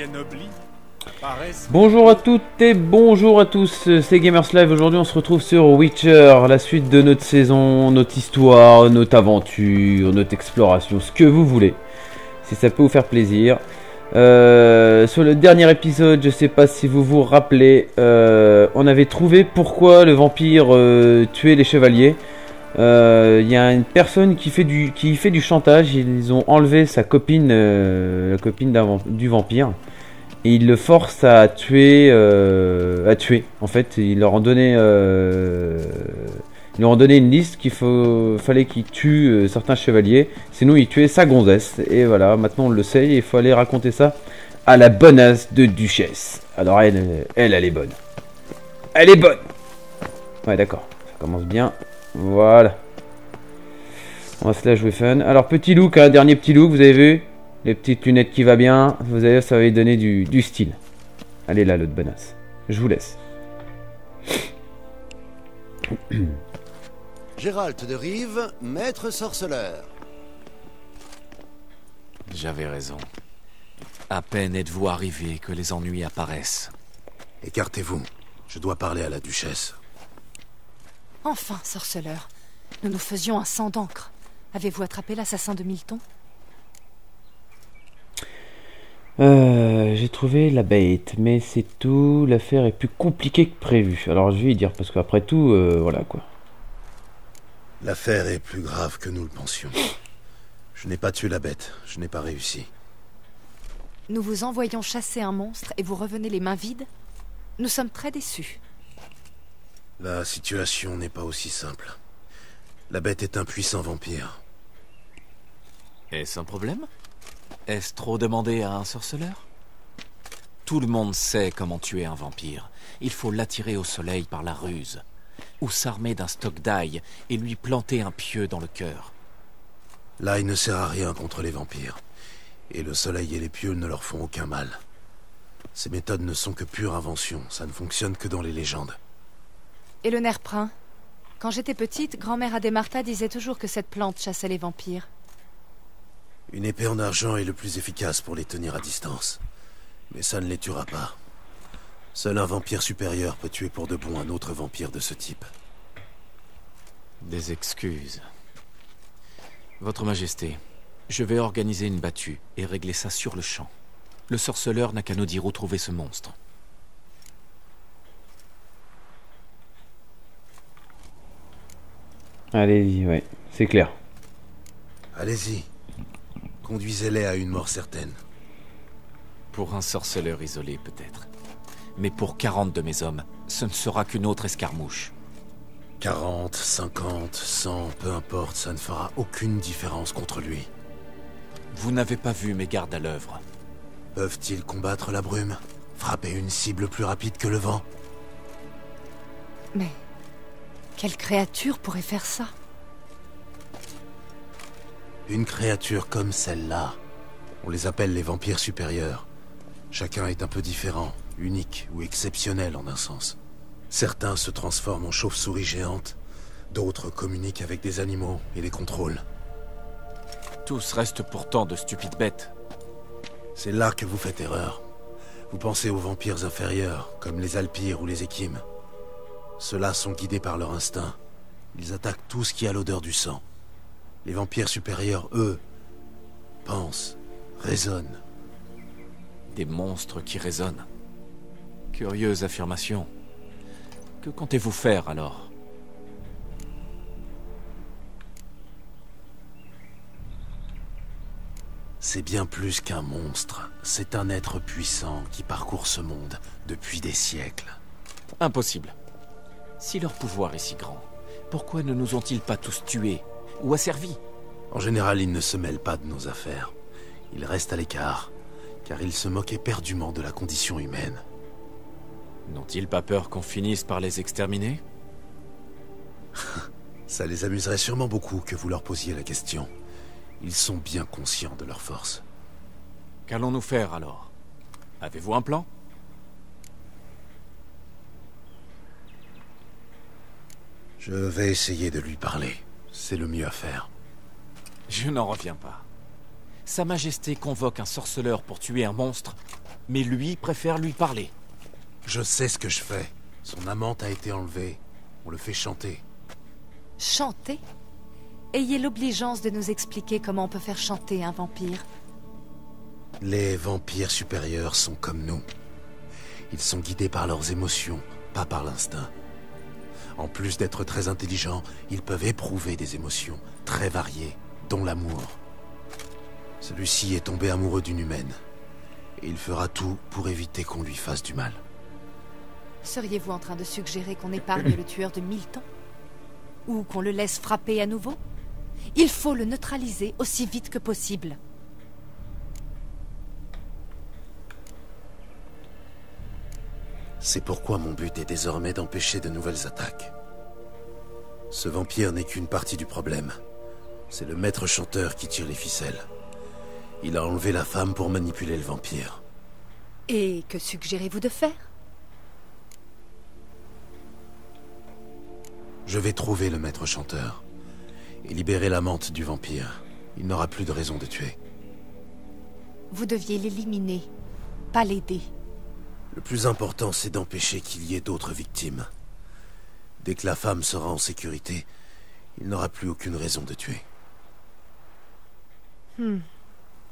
Anobli paraissent... Bonjour à toutes et bonjour à tous, c'est Gamerslive. Aujourd'hui on se retrouve sur Witcher, la suite de notre saison, notre histoire, notre aventure, notre exploration, ce que vous voulez. Si ça peut vous faire plaisir. Sur le dernier épisode, je sais pas si vous vous rappelez, on avait trouvé pourquoi le vampire tuait les chevaliers. Il y a une personne qui fait du chantage. Ils ont enlevé sa copine, la copine du vampire, et ils le forcent à tuer. En fait, ils leur ont donné une liste fallait qu'ils tuent certains chevaliers, sinon ils tuaient sa gonzesse. Et voilà, maintenant on le sait, il faut aller raconter ça à la bonasse de Duchesse. Alors elle est bonne. Elle est bonne. Ouais, d'accord, ça commence bien. Voilà. On va se la jouer fun. Alors petit look, hein, dernier petit look, vous avez vu? Les petites lunettes qui va bien. Vous avez, ça va lui donner du style. Allez là, l'autre bonasse. Je vous laisse. Gérald de Rive, maître sorceleur. J'avais raison. À peine êtes-vous arrivé que les ennuis apparaissent. Écartez-vous. Je dois parler à la duchesse. Enfin, sorceleur. Nous nous faisions un sang d'encre. Avez-vous attrapé l'assassin de Milton? J'ai trouvé la bête, mais c'est tout. L'affaire est plus compliquée que prévu. Alors je vais lui dire, parce qu'après tout, voilà quoi. L'affaire est plus grave que nous le pensions. Je n'ai pas tué la bête, je n'ai pas réussi. Nous vous envoyons chasser un monstre et vous revenez les mains vides? Nous sommes très déçus. La situation n'est pas aussi simple. La bête est un puissant vampire. Est-ce un problème? Est-ce trop demandé à un sorceleur? Tout le monde sait comment tuer un vampire. Il faut l'attirer au soleil par la ruse. Ou s'armer d'un stock d'ail et lui planter un pieu dans le cœur. L'ail ne sert à rien contre les vampires. Et le soleil et les pieux ne leur font aucun mal. Ces méthodes ne sont que pure invention. Ça ne fonctionne que dans les légendes. Et le nerf prin? Quand j'étais petite, grand-mère Ademarta disait toujours que cette plante chassait les vampires. Une épée en argent est le plus efficace pour les tenir à distance. Mais ça ne les tuera pas. Seul un vampire supérieur peut tuer pour de bon un autre vampire de ce type. Des excuses. Votre Majesté, je vais organiser une battue et régler ça sur le champ. Le sorceleur n'a qu'à nous dire où trouver ce monstre. Allez-y, ouais, c'est clair. Allez-y. Conduisez-les à une mort certaine. Pour un sorceleur isolé, peut-être. Mais pour 40 de mes hommes, ce ne sera qu'une autre escarmouche. 40, 50, 100, peu importe, ça ne fera aucune différence contre lui. Vous n'avez pas vu mes gardes à l'œuvre. Peuvent-ils combattre la brume? Frapper une cible plus rapide que le vent? Mais... quelle créature pourrait faire ça? Une créature comme celle-là. On les appelle les vampires supérieurs. Chacun est un peu différent, unique ou exceptionnel en un sens. Certains se transforment en chauves-souris géantes, d'autres communiquent avec des animaux et les contrôlent. Tous restent pourtant de stupides bêtes. C'est là que vous faites erreur. Vous pensez aux vampires inférieurs, comme les alpires ou les échimes. Ceux-là sont guidés par leur instinct. Ils attaquent tout ce qui a l'odeur du sang. Les vampires supérieurs, eux, pensent, raisonnent. Des monstres qui raisonnent. Curieuse affirmation. Que comptez-vous faire alors? C'est bien plus qu'un monstre. C'est un être puissant qui parcourt ce monde depuis des siècles. Impossible. Si leur pouvoir est si grand, pourquoi ne nous ont-ils pas tous tués ou asservis? En général, ils ne se mêlent pas de nos affaires. Ils restent à l'écart, car ils se moquent éperdument de la condition humaine. N'ont-ils pas peur qu'on finisse par les exterminer? Ça les amuserait sûrement beaucoup que vous leur posiez la question. Ils sont bien conscients de leur force. Qu'allons-nous faire alors? Avez-vous un plan? Je vais essayer de lui parler. C'est le mieux à faire. Je n'en reviens pas. Sa Majesté convoque un sorceleur pour tuer un monstre. Mais lui préfère lui parler. Je sais ce que je fais. Son amante a été enlevée. On le fait chanter. Chanter? Ayez l'obligeance de nous expliquer comment on peut faire chanter un vampire. Les vampires supérieurs sont comme nous. Ils sont guidés par leurs émotions, pas par l'instinct. En plus d'être très intelligents, ils peuvent éprouver des émotions très variées, dont l'amour. Celui-ci est tombé amoureux d'une humaine. Et il fera tout pour éviter qu'on lui fasse du mal. Seriez-vous en train de suggérer qu'on épargne le tueur de Milton? Ou qu'on le laisse frapper à nouveau? Il faut le neutraliser aussi vite que possible. C'est pourquoi mon but est désormais d'empêcher de nouvelles attaques. Ce vampire n'est qu'une partie du problème. C'est le maître chanteur qui tire les ficelles. Il a enlevé la femme pour manipuler le vampire. Et que suggérez-vous de faire? Je vais trouver le maître chanteur et libérer l'amante du vampire. Il n'aura plus de raison de tuer. Vous deviez l'éliminer, pas l'aider. Le plus important, c'est d'empêcher qu'il y ait d'autres victimes. Dès que la femme sera en sécurité, il n'aura plus aucune raison de tuer.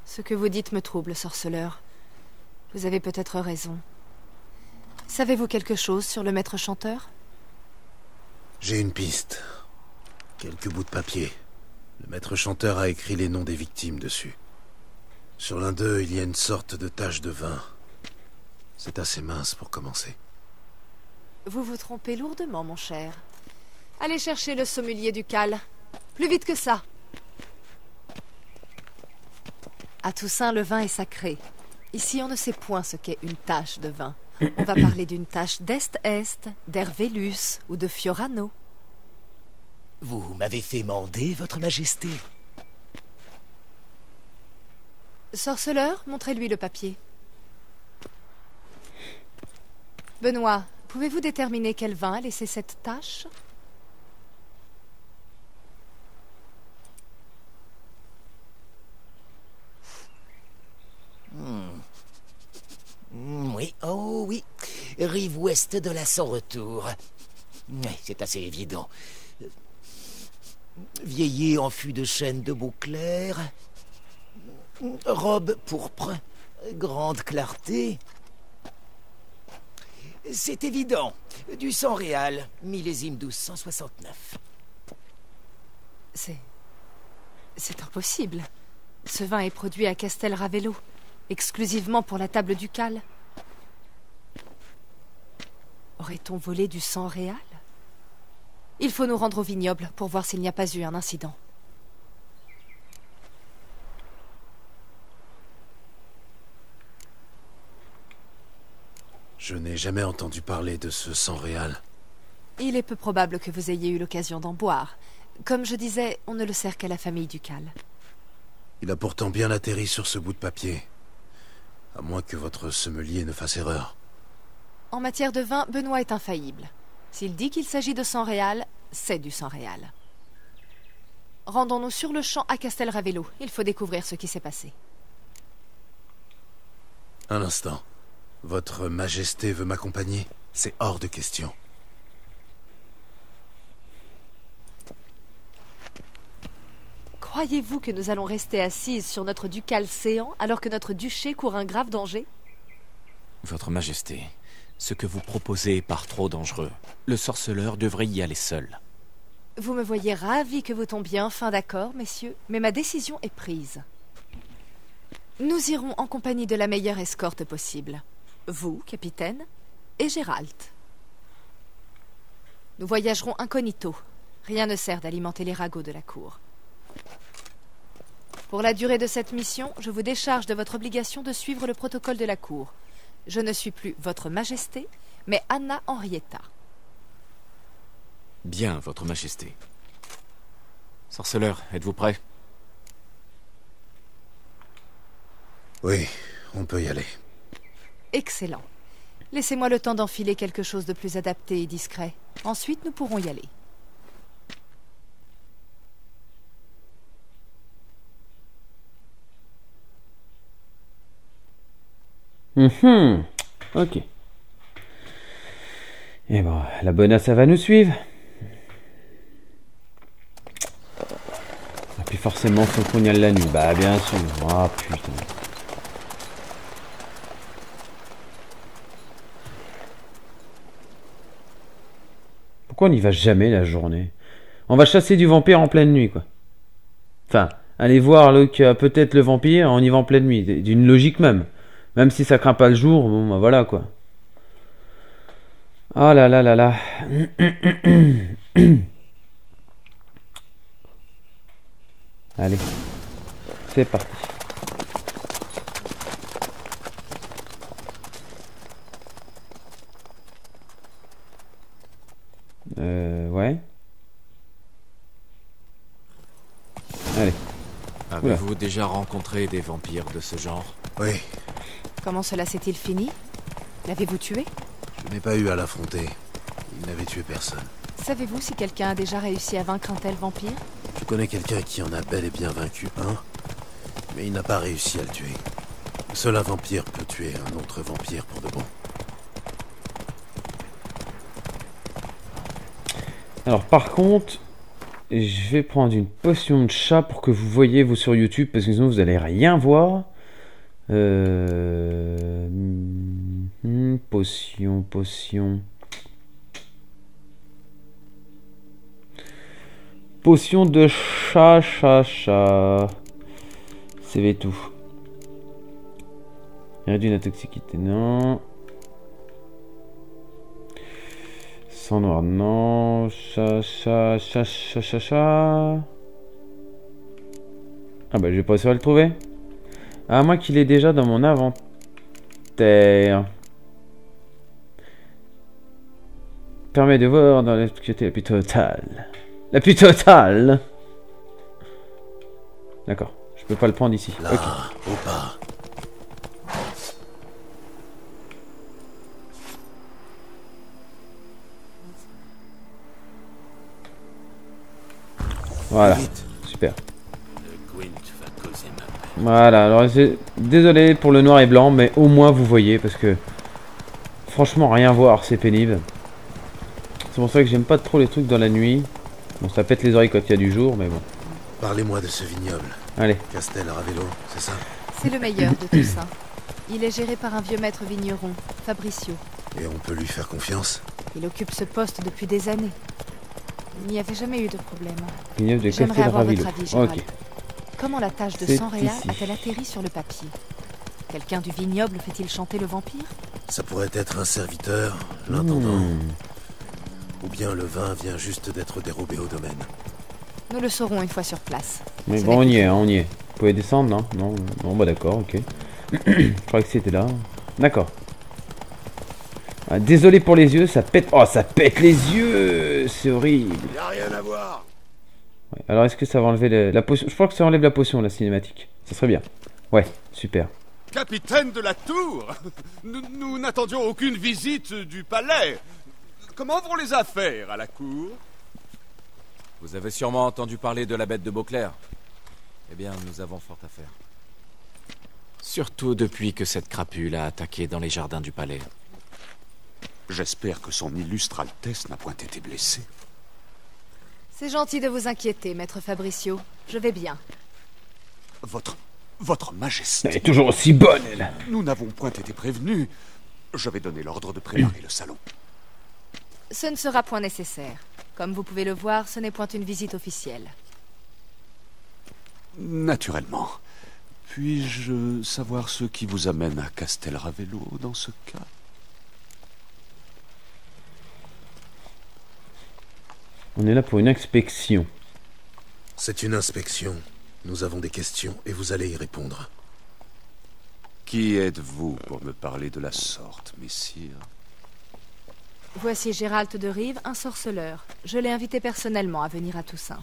Ce que vous dites me trouble, sorceleur. Vous avez peut-être raison. Savez-vous quelque chose sur le maître chanteur? J'ai une piste. Quelques bouts de papier. Le maître chanteur a écrit les noms des victimes dessus. Sur l'un d'eux, il y a une sorte de tache de vin. C'est assez mince pour commencer. Vous vous trompez lourdement, mon cher. Allez chercher le sommelier du Cal. Plus vite que ça. À Toussaint, le vin est sacré. Ici, on ne sait point ce qu'est une tache de vin. On va parler d'une tache d'Est-Est, d'Hervélus ou de Fiorano. Vous m'avez fait mander, votre majesté. Sorceleur, montrez-lui le papier. Benoît, pouvez-vous déterminer quel vin a laissé cette tache? Oui, oh oui. Rive ouest de la Sans-Retour. Oui, c'est assez évident. Vieilli en fût de chêne de Beauclerc. Robe pourpre. Grande clarté. C'est évident. Du sang réal. Millésime 1269. C'est impossible. Ce vin est produit à Castel Ravello, exclusivement pour la table ducale. Aurait-on volé du sang réal? Il faut nous rendre au vignoble pour voir s'il n'y a pas eu un incident. Je n'ai jamais entendu parler de ce sang réal. Il est peu probable que vous ayez eu l'occasion d'en boire. Comme je disais, on ne le sert qu'à la famille ducale. Il a pourtant bien atterri sur ce bout de papier. À moins que votre sommelier ne fasse erreur. En matière de vin, Benoît est infaillible. S'il dit qu'il s'agit de sang réal, c'est du sang réal. Rendons-nous sur le champ à Castel Ravello. Il faut découvrir ce qui s'est passé. Un instant. Votre majesté veut m'accompagner? C'est hors de question. Croyez-vous que nous allons rester assises sur notre ducal séant alors que notre duché court un grave danger? Votre Majesté, ce que vous proposez est par trop dangereux. Le sorceleur devrait y aller seul. Vous me voyez ravi que vous tombiez enfin d'accord, messieurs, mais ma décision est prise. Nous irons en compagnie de la meilleure escorte possible. Vous, capitaine, et Gérald. Nous voyagerons incognito. Rien ne sert d'alimenter les ragots de la cour. Pour la durée de cette mission, je vous décharge de votre obligation de suivre le protocole de la cour. Je ne suis plus votre majesté, mais Anna Henrietta. Bien, votre Majesté. Sorceleur, êtes-vous prêt? Oui, on peut y aller. Excellent. Laissez-moi le temps d'enfiler quelque chose de plus adapté et discret. Ensuite, nous pourrons y aller. Ok. Et bon, la bonasse, ça va nous suivre. Et puis forcément, faut qu'on y aille la nuit. Bah, bien sûr. Ah, putain. Pourquoi on n'y va jamais la journée? On va chasser du vampire en pleine nuit, quoi. Enfin, aller voir peut-être le vampire, on y va en pleine nuit. D'une logique même. Même si ça craint pas le jour, bon, bah voilà, quoi. Oh là là là là. Allez. C'est parti. Ouais. Allez. Avez-vous déjà rencontré des vampires de ce genre? Oui, Comment cela s'est-il fini? L'avez-vous tué? je n'ai pas eu à l'affronter. Il n'avait tué personne. Savez-vous si quelqu'un a déjà réussi à vaincre un tel vampire? Je connais quelqu'un qui en a bel et bien vaincu un, mais il n'a pas réussi à le tuer. Seul un vampire peut tuer un autre vampire pour de bon. Alors par contre, je vais prendre une potion de chat pour que vous voyez vous sur YouTube, parce que sinon vous allez rien voir. Potion. Potion de chat. C'est tout. Réduit la toxicité, non. Sang noir, non. Chat. Ah bah je vais pas réussir à le trouver. À moins qu'il est déjà dans mon inventaire. Permet de voir dans l'obscurité la plus totale. La plus totale. D'accord. Je peux pas le prendre ici. Là, Ok. au pas. Voilà. Vite. Super. Le Gwent va causer ma peine. Voilà. Alors désolé pour le noir et blanc, mais au moins vous voyez parce que franchement rien voir c'est pénible. C'est pour ça que j'aime pas trop les trucs dans la nuit. Bon, ça pète les oreilles quand il y a du jour, mais bon. Parlez-moi de ce vignoble. Allez. Castel Ravello, c'est ça? C'est le meilleur de tout ça. Il est géré par un vieux maître vigneron, Fabricio. Et on peut lui faire confiance? Il occupe ce poste depuis des années. Il n'y avait jamais eu de problème. Vignoble de J'aimerais Castel avoir Ravello. votre avis, Gérald. Ok. Comment la tâche de C'est sang réal ici. a-t-elle atterri sur le papier? Quelqu'un du vignoble fait-il chanter le vampire? Ça pourrait être un serviteur, l'intendant. Hmm. Ou bien le vin vient juste d'être dérobé au domaine. Nous le saurons une fois sur place. Mais Ce bon, on n'est y que- est, hein, on y est. Vous pouvez descendre, non? Non, bah d'accord, ok. Je croyais que c'était là. D'accord. Ah, désolé pour les yeux, ça pète. Oh, ça pète les yeux! C'est horrible. Y a rien à voir. Ouais, alors, est-ce que ça va enlever la potion? Je crois que ça enlève la potion, la cinématique. Ça serait bien. Ouais, super. Capitaine de la tour, nous n'attendions aucune visite du palais. Comment vont les affaires à la cour? Vous avez sûrement entendu parler de la bête de Beauclair. Eh bien, nous avons fort à faire. Surtout depuis que cette crapule a attaqué dans les jardins du palais. J'espère que son illustre Altesse n'a point été blessée. C'est gentil de vous inquiéter, maître Fabricio. Je vais bien. Votre Majesté, Elle est toujours aussi bonne, elle. nous n'avons point été prévenus. Je vais donner l'ordre de préparer le salon. Ce ne sera point nécessaire. Comme vous pouvez le voir, ce n'est point une visite officielle. Naturellement. Puis-je savoir ce qui vous amène à Castel Ravello dans ce cas? On est là pour une inspection. C'est une inspection. Nous avons des questions et vous allez y répondre. Qui êtes-vous pour me parler de la sorte, messire? Voici Gérald de Rive, un sorceleur. Je l'ai invité personnellement à venir à Toussaint.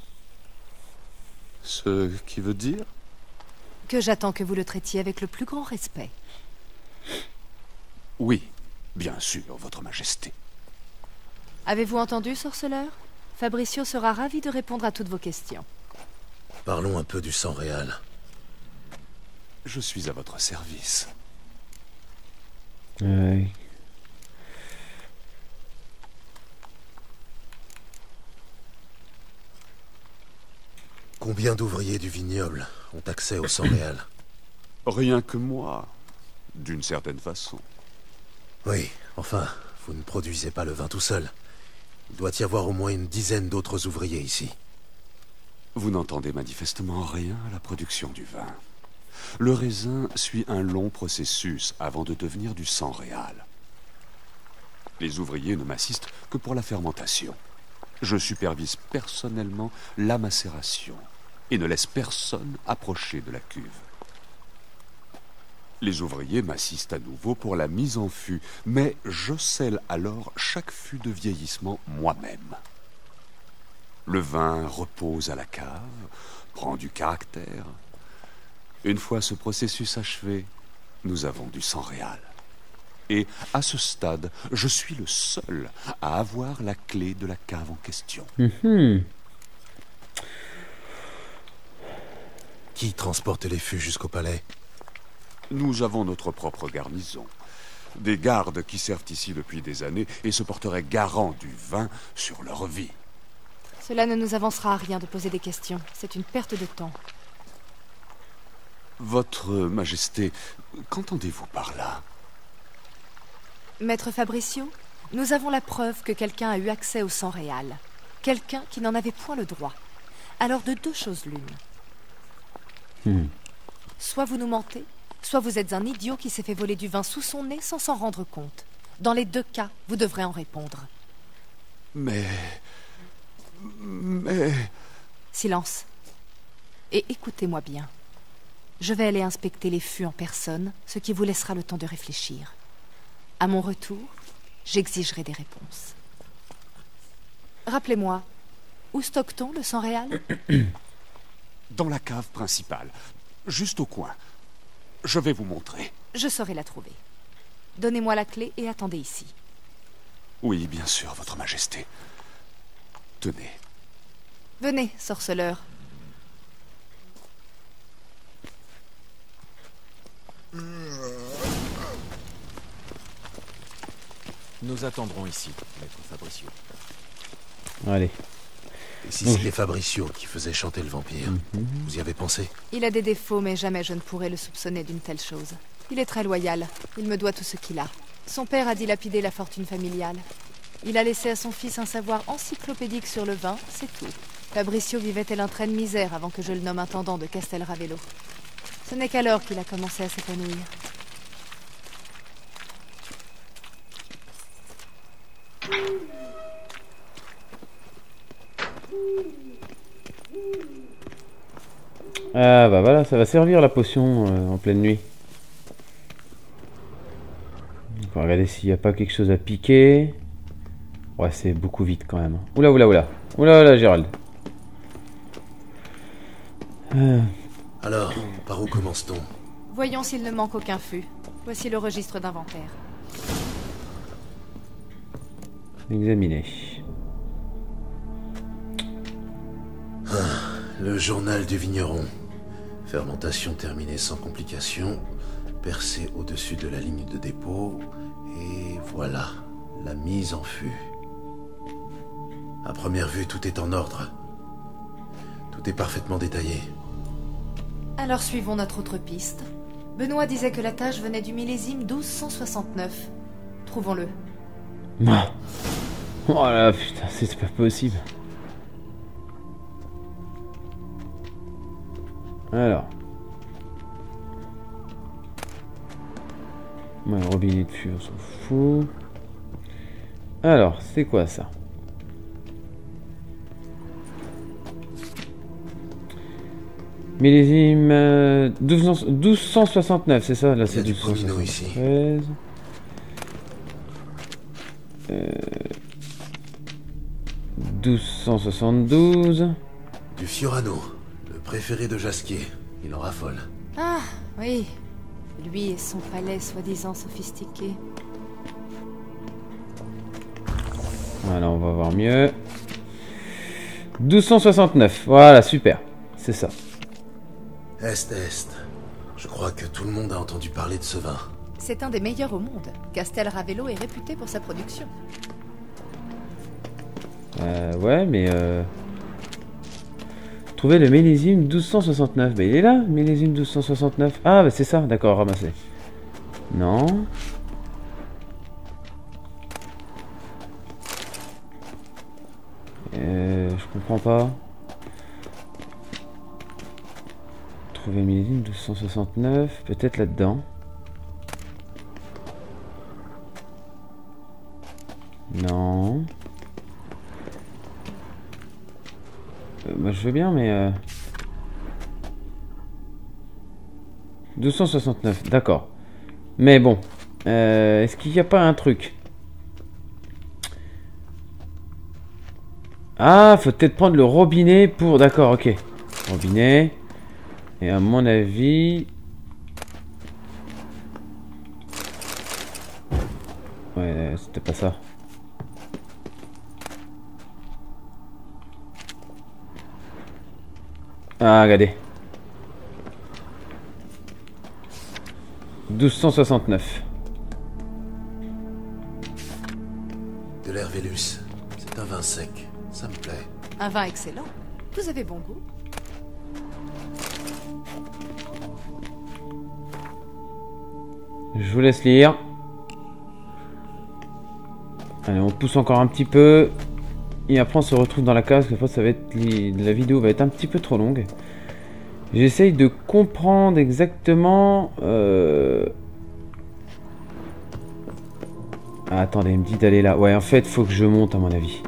Ce qui veut dire? Que j'attends que vous le traitiez avec le plus grand respect. Oui, bien sûr, votre Majesté. Avez-vous entendu, sorceleur? Fabricio sera ravi de répondre à toutes vos questions. Parlons un peu du sang réal. Je suis à votre service. Ouais. Combien d'ouvriers du vignoble ont accès au sang réel? Rien que moi, d'une certaine façon. Oui, enfin, vous ne produisez pas le vin tout seul. Il doit y avoir au moins une dizaine d'autres ouvriers ici. Vous n'entendez manifestement rien à la production du vin. Le raisin suit un long processus avant de devenir du sang réal. Les ouvriers ne m'assistent que pour la fermentation. Je supervise personnellement la macération et ne laisse personne approcher de la cuve. Les ouvriers m'assistent à nouveau pour la mise en fût, mais je scelle alors chaque fût de vieillissement moi-même. Le vin repose à la cave, prend du caractère. Une fois ce processus achevé, nous avons du sang réal. Et à ce stade, je suis le seul à avoir la clé de la cave en question. Qui transporte les fûts jusqu'au palais? Nous avons notre propre garnison. Des gardes qui servent ici depuis des années et se porteraient garants du vin sur leur vie. Cela ne nous avancera à rien de poser des questions. C'est une perte de temps. Votre Majesté, qu'entendez-vous par là? Maître Fabricio, nous avons la preuve que quelqu'un a eu accès au sang réal. Quelqu'un qui n'en avait point le droit. Alors de deux choses l'une. Soit vous nous mentez, soit vous êtes un idiot qui s'est fait voler du vin sous son nez sans s'en rendre compte. Dans les deux cas, vous devrez en répondre. Mais... Silence. Et écoutez-moi bien. Je vais aller inspecter les fûts en personne, ce qui vous laissera le temps de réfléchir. À mon retour, j'exigerai des réponses. Rappelez-moi, où stocke-t-on le sang réal? Dans la cave principale, juste au coin. Je vais vous montrer. Je saurai la trouver. Donnez-moi la clé et attendez ici. Oui, bien sûr, Votre Majesté. Tenez. Venez, sorceleur. Nous attendrons ici, maître Fabricio. Allez. Et si c'était Fabricio qui faisait chanter le vampire, vous y avez pensé? Il a des défauts, mais jamais je ne pourrais le soupçonner d'une telle chose. Il est très loyal. Il me doit tout ce qu'il a. Son père a dilapidé la fortune familiale. Il a laissé à son fils un savoir encyclopédique sur le vin, c'est tout. Fabricio vivait tel un train de misère avant que je le nomme intendant de Castel Ravelo. Ce n'est qu'alors qu'il a commencé à s'épanouir. Ah bah voilà, ça va servir la potion en pleine nuit. On va regarder s'il n'y a pas quelque chose à piquer. Ouais, c'est beaucoup vite quand même. Oula, oula, oula. Oula, oula, Gérald. Alors, par où commence-t-on? Voyons s'il ne manque aucun fût. Voici le registre d'inventaire. Examiner. Le journal du vigneron. Fermentation terminée sans complications. Percée au-dessus de la ligne de dépôt. Et voilà, la mise en fût. À première vue, tout est en ordre. Tout est parfaitement détaillé. Alors suivons notre autre piste. Benoît disait que la tâche venait du millésime 1269. Trouvons-le. Ah. Oh là, putain, c'est pas possible. Alors. Ouais, le robinet de fût, on s'en fout. Alors, c'est quoi ça? Millésime 1269, c'est ça? Là, c'est 1273. 1272. Du Fiorano, le préféré de Jasquier. Il en raffole. Ah, oui. Lui et son palais soi-disant sophistiqué. Voilà, on va voir mieux. 1269, voilà, super. C'est ça. Est. Je crois que tout le monde a entendu parler de ce vin. C'est un des meilleurs au monde. Castel Ravello est réputé pour sa production. Ouais, mais trouver le millésime 1269. Bah il est là, millésime 1269. Ah bah c'est ça, d'accord, ramassé. Non. Je comprends pas. Trouver millésime 1269, peut-être là-dedans. Non. Bah, je veux bien, mais 269, d'accord. Mais bon, est-ce qu'il n'y a pas un truc? Ah, faut peut-être prendre le robinet pour... D'accord, ok. Robinet. Et à mon avis... Ouais, c'était pas ça. Ah, regardez. 1269. De l'air Vélus. C'est un vin sec. Ça me plaît. Un vin excellent. Vous avez bon goût. Je vous laisse lire. Allez, on pousse encore un petit peu. Et après on se retrouve dans la case, parce que ça va être la vidéo va être un petit peu trop longue. J'essaye de comprendre exactement... Ah, attendez, il me dit d'aller là. Ouais, en fait, faut que je monte à mon avis.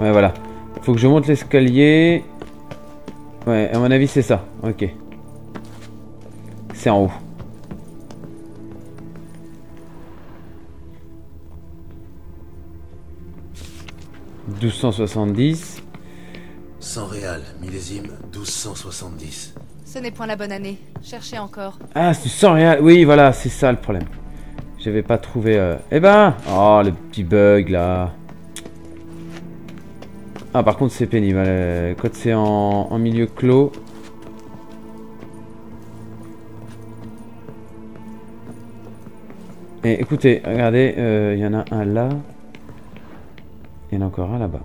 Ouais, voilà. Faut que je monte l'escalier. Ouais, à mon avis, c'est ça. Ok. C'est en haut. « 1270. 100 réal, millésime 1270. Ce n'est point la bonne année. Cherchez encore. Ah, c'est 100 réal. Oui, voilà, c'est ça le problème. J'avais pas trouvé... Eh ben... Oh, le petit bug, là. Ah, par contre, c'est pénible. Quand c'est en milieu clos... Et écoutez, regardez, il y en a un là. Il y en a encore un là-bas.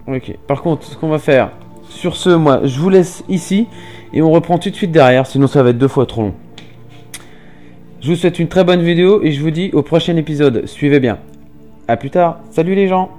Ok. Par contre, ce qu'on va faire... Sur ce, moi, je vous laisse ici. Et on reprend tout de suite derrière. Sinon, ça va être 2 fois trop long. Je vous souhaite une très bonne vidéo. Et je vous dis au prochain épisode. Suivez bien. A plus tard. Salut les gens.